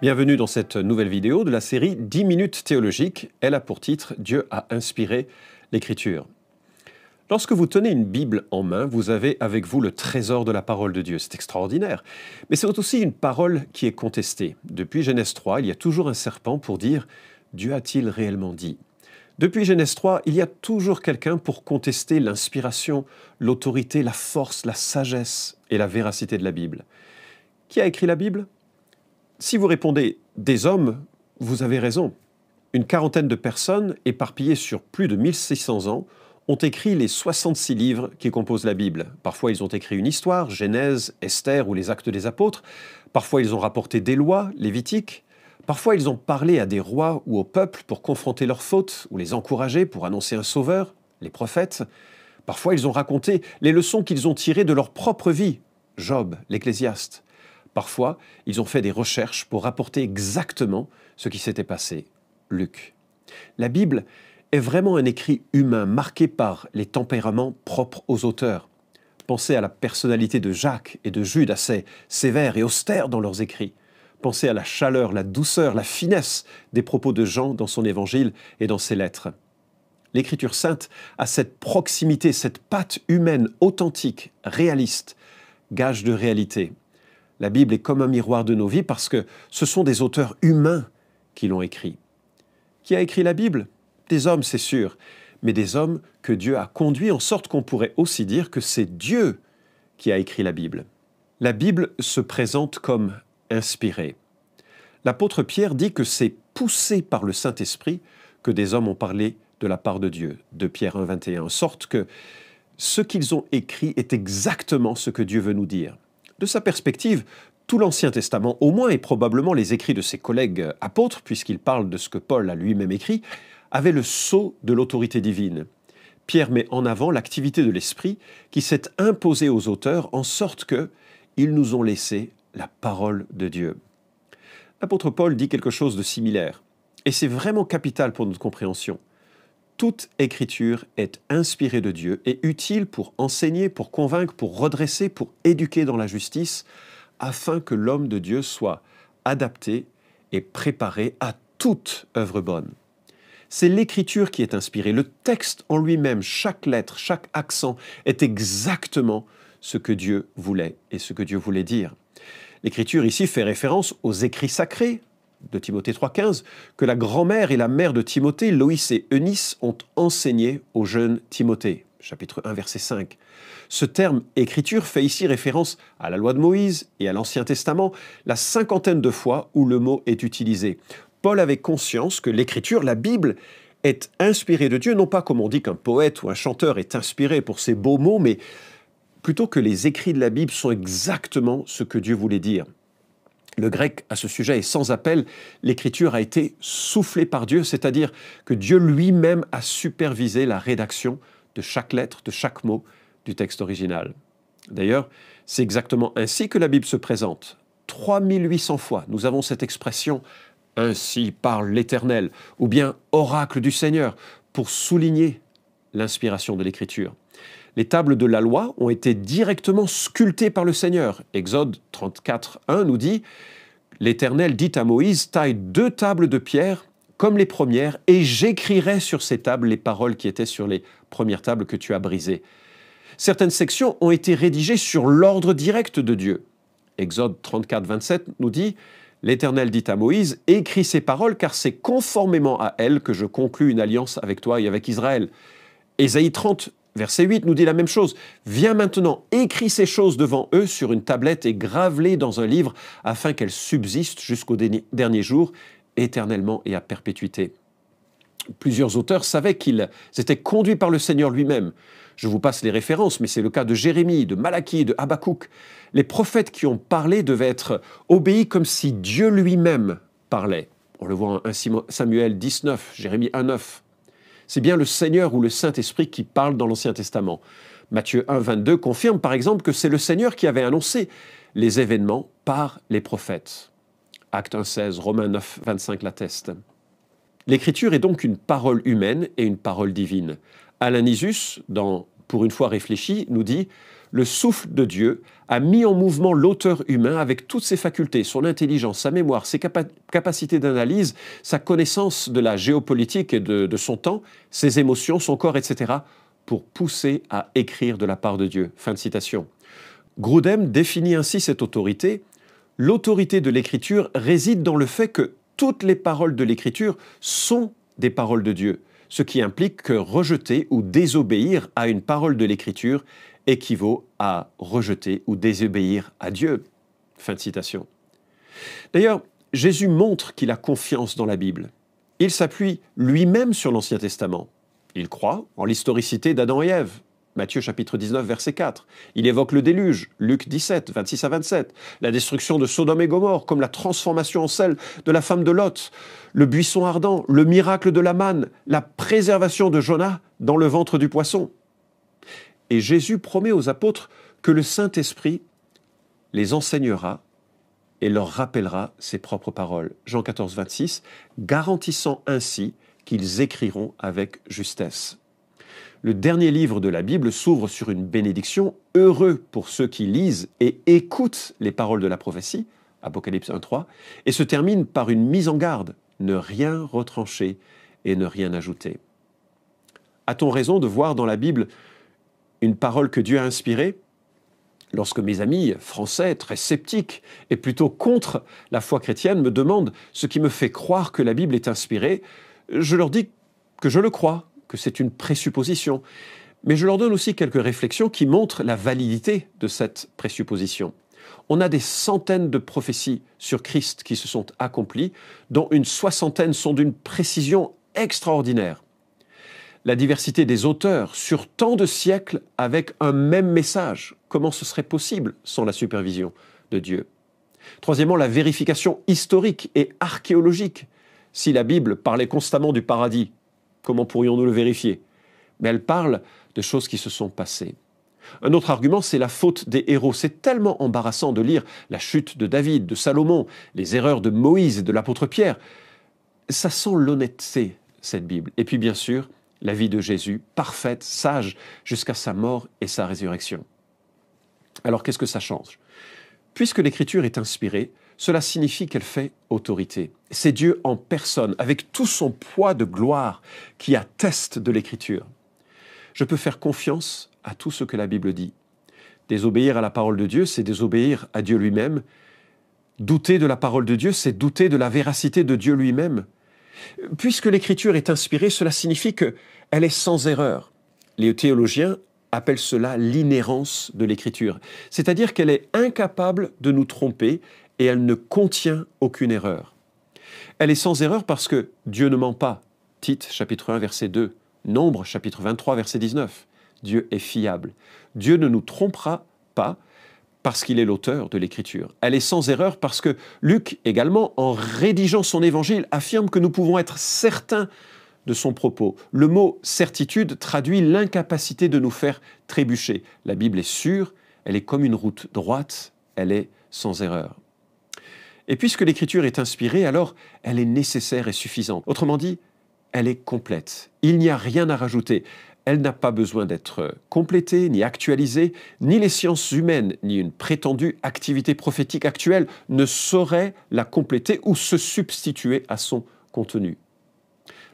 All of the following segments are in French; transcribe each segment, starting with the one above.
Bienvenue dans cette nouvelle vidéo de la série 10 minutes théologiques. Elle a pour titre « Dieu a inspiré l'Écriture ». Lorsque vous tenez une Bible en main, vous avez avec vous le trésor de la parole de Dieu. C'est extraordinaire. Mais c'est aussi une parole qui est contestée. Depuis Genèse 3, il y a toujours un serpent pour dire « Dieu a-t-il réellement dit ?» Depuis Genèse 3, il y a toujours quelqu'un pour contester l'inspiration, l'autorité, la force, la sagesse et la véracité de la Bible. Qui a écrit la Bible ? Si vous répondez « des hommes », vous avez raison. Une quarantaine de personnes, éparpillées sur plus de 1600 ans, ont écrit les 66 livres qui composent la Bible. Parfois, ils ont écrit une histoire, Genèse, Esther ou les Actes des Apôtres. Parfois, ils ont rapporté des lois, Lévitique. Parfois, ils ont parlé à des rois ou au peuple pour confronter leurs fautes ou les encourager pour annoncer un sauveur, les prophètes. Parfois, ils ont raconté les leçons qu'ils ont tirées de leur propre vie, Job, l'Ecclésiaste. Parfois, ils ont fait des recherches pour rapporter exactement ce qui s'était passé, Luc. La Bible est vraiment un écrit humain marqué par les tempéraments propres aux auteurs. Pensez à la personnalité de Jacques et de Jude, assez sévères et austères dans leurs écrits. Pensez à la chaleur, la douceur, la finesse des propos de Jean dans son évangile et dans ses lettres. L'Écriture sainte a cette proximité, cette patte humaine authentique, réaliste, gage de réalité. La Bible est comme un miroir de nos vies parce que ce sont des auteurs humains qui l'ont écrit. Qui a écrit la Bible ? Des hommes, c'est sûr, mais des hommes que Dieu a conduits en sorte qu'on pourrait aussi dire que c'est Dieu qui a écrit la Bible. La Bible se présente comme inspirée. L'apôtre Pierre dit que c'est poussé par le Saint-Esprit que des hommes ont parlé de la part de Dieu, de Pierre 1, 21, en sorte que ce qu'ils ont écrit est exactement ce que Dieu veut nous dire. De sa perspective, tout l'Ancien Testament, au moins et probablement les écrits de ses collègues apôtres, puisqu'il parle de ce que Paul a lui-même écrit, avait le sceau de l'autorité divine. Pierre met en avant l'activité de l'Esprit qui s'est imposée aux auteurs en sorte qu'ils nous ont laissé la parole de Dieu. L'apôtre Paul dit quelque chose de similaire, et c'est vraiment capital pour notre compréhension. Toute écriture est inspirée de Dieu et utile pour enseigner, pour convaincre, pour redresser, pour éduquer dans la justice, afin que l'homme de Dieu soit adapté et préparé à toute œuvre bonne. C'est l'écriture qui est inspirée. Le texte en lui-même, chaque lettre, chaque accent est exactement ce que Dieu voulait et ce que Dieu voulait dire. L'écriture ici fait référence aux écrits sacrés de Timothée 3,15, que la grand-mère et la mère de Timothée, Loïs et Eunice, ont enseigné au jeune Timothée. Chapitre 1, verset 5. Ce terme « écriture » fait ici référence à la loi de Moïse et à l'Ancien Testament, la cinquantaine de fois où le mot est utilisé. Paul avait conscience que l'écriture, la Bible, est inspirée de Dieu, non pas comme on dit qu'un poète ou un chanteur est inspiré pour ses beaux mots, mais plutôt que les écrits de la Bible sont exactement ce que Dieu voulait dire. Le grec à ce sujet est sans appel. L'écriture a été soufflée par Dieu, c'est-à-dire que Dieu lui-même a supervisé la rédaction de chaque lettre, de chaque mot du texte original. D'ailleurs, c'est exactement ainsi que la Bible se présente. 3800 fois, nous avons cette expression « Ainsi parle l'Éternel » ou bien « Oracle du Seigneur » pour souligner l'inspiration de l'Écriture. Les tables de la loi ont été directement sculptées par le Seigneur. Exode 34, 1 nous dit « L'Éternel dit à Moïse, taille 2 tables de pierre comme les premières, et j'écrirai sur ces tables les paroles qui étaient sur les premières tables que tu as brisées. » Certaines sections ont été rédigées sur l'ordre direct de Dieu. Exode 34, 27 nous dit « L'Éternel dit à Moïse, écris ces paroles, car c'est conformément à elles que je conclus une alliance avec toi et avec Israël. » Ésaïe 30, verset 8 nous dit la même chose. « Viens maintenant, écris ces choses devant eux sur une tablette et grave-les dans un livre, afin qu'elles subsistent jusqu'au dernier jour, éternellement et à perpétuité. » Plusieurs auteurs savaient qu'ils étaient conduits par le Seigneur lui-même. Je vous passe les références, mais c'est le cas de Jérémie, de Malachie, de Habakkuk. Les prophètes qui ont parlé devaient être obéis comme si Dieu lui-même parlait. On le voit en 1 Samuel 19, Jérémie 1, 9. C'est bien le Seigneur ou le Saint-Esprit qui parle dans l'Ancien Testament. Matthieu 1, 22 confirme par exemple que c'est le Seigneur qui avait annoncé les événements par les prophètes. Acte 1, 16, Romains 9, 25 l'attestent. L'Écriture est donc une parole humaine et une parole divine. Alain Nisus, dans pour une fois réfléchi, nous dit « Le souffle de Dieu a mis en mouvement l'auteur humain avec toutes ses facultés, son intelligence, sa mémoire, ses capacités d'analyse, sa connaissance de la géopolitique et de son temps, ses émotions, son corps, etc., pour pousser à écrire de la part de Dieu. » Fin de citation. Grudem définit ainsi cette autorité. L'autorité de l'Écriture réside dans le fait que toutes les paroles de l'Écriture sont des paroles de Dieu, ce qui implique que rejeter ou désobéir à une parole de l'Écriture équivaut à rejeter ou désobéir à Dieu. Fin de citation. D'ailleurs, Jésus montre qu'il a confiance dans la Bible. Il s'appuie lui-même sur l'Ancien Testament. Il croit en l'historicité d'Adam et Ève. Matthieu chapitre 19, verset 4. Il évoque le déluge, Luc 17, 26 à 27. La destruction de Sodome et Gomorrhe, comme la transformation en sel de la femme de Lot. Le buisson ardent, le miracle de la manne, la préservation de Jonas dans le ventre du poisson. Et Jésus promet aux apôtres que le Saint-Esprit les enseignera et leur rappellera ses propres paroles. Jean 14, 26, garantissant ainsi qu'ils écriront avec justesse. Le dernier livre de la Bible s'ouvre sur une bénédiction, heureux pour ceux qui lisent et écoutent les paroles de la prophétie, Apocalypse 1.3, et se termine par une mise en garde, ne rien retrancher et ne rien ajouter. A-t-on raison de voir dans la Bible une parole que Dieu a inspirée? Lorsque mes amis français, très sceptiques et plutôt contre la foi chrétienne, me demandent ce qui me fait croire que la Bible est inspirée, je leur dis que je le crois, que c'est une présupposition. Mais je leur donne aussi quelques réflexions qui montrent la validité de cette présupposition. On a des centaines de prophéties sur Christ qui se sont accomplies, dont une soixantaine sont d'une précision extraordinaire. La diversité des auteurs sur tant de siècles avec un même message, comment ce serait possible sans la supervision de Dieu? Troisièmement, la vérification historique et archéologique. Si la Bible parlait constamment du paradis, comment pourrions-nous le vérifier? Mais elle parle de choses qui se sont passées. Un autre argument, c'est la faute des héros. C'est tellement embarrassant de lire la chute de David, de Salomon, les erreurs de Moïse et de l'apôtre Pierre. Ça sent l'honnêteté, cette Bible. Et puis bien sûr, la vie de Jésus, parfaite, sage, jusqu'à sa mort et sa résurrection. Alors qu'est-ce que ça change? Puisque l'Écriture est inspirée, cela signifie qu'elle fait autorité. C'est Dieu en personne, avec tout son poids de gloire, qui atteste de l'Écriture. Je peux faire confiance à tout ce que la Bible dit. Désobéir à la parole de Dieu, c'est désobéir à Dieu lui-même. Douter de la parole de Dieu, c'est douter de la véracité de Dieu lui-même. Puisque l'Écriture est inspirée, cela signifie qu'elle est sans erreur. Les théologiens appellent cela l'inhérence de l'Écriture, c'est-à-dire qu'elle est incapable de nous tromper et elle ne contient aucune erreur. Elle est sans erreur parce que Dieu ne ment pas. Tite, chapitre 1, verset 2. Nombre, chapitre 23, verset 19. Dieu est fiable. Dieu ne nous trompera pas parce qu'il est l'auteur de l'Écriture. Elle est sans erreur parce que Luc, également, en rédigeant son évangile, affirme que nous pouvons être certains de son propos. Le mot « certitude » traduit l'incapacité de nous faire trébucher. La Bible est sûre, elle est comme une route droite, elle est sans erreur. Et puisque l'Écriture est inspirée, alors elle est nécessaire et suffisante. Autrement dit, elle est complète. Il n'y a rien à rajouter. Elle n'a pas besoin d'être complétée, ni actualisée, ni les sciences humaines, ni une prétendue activité prophétique actuelle ne sauraient la compléter ou se substituer à son contenu.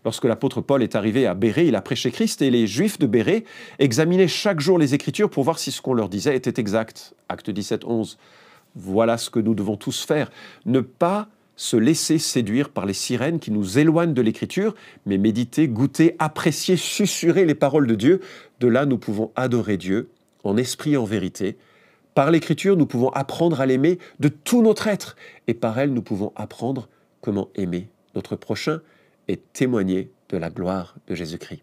Lorsque l'apôtre Paul est arrivé à Bérée, il a prêché Christ et les Juifs de Bérée examinaient chaque jour les Écritures pour voir si ce qu'on leur disait était exact. Acte 17, 11. Voilà ce que nous devons tous faire. Ne pas se laisser séduire par les sirènes qui nous éloignent de l'Écriture, mais méditer, goûter, apprécier, susurrer les paroles de Dieu. De là, nous pouvons adorer Dieu en esprit et en vérité. Par l'Écriture, nous pouvons apprendre à l'aimer de tout notre être. Et par elle, nous pouvons apprendre comment aimer notre prochain et témoigner de la gloire de Jésus-Christ.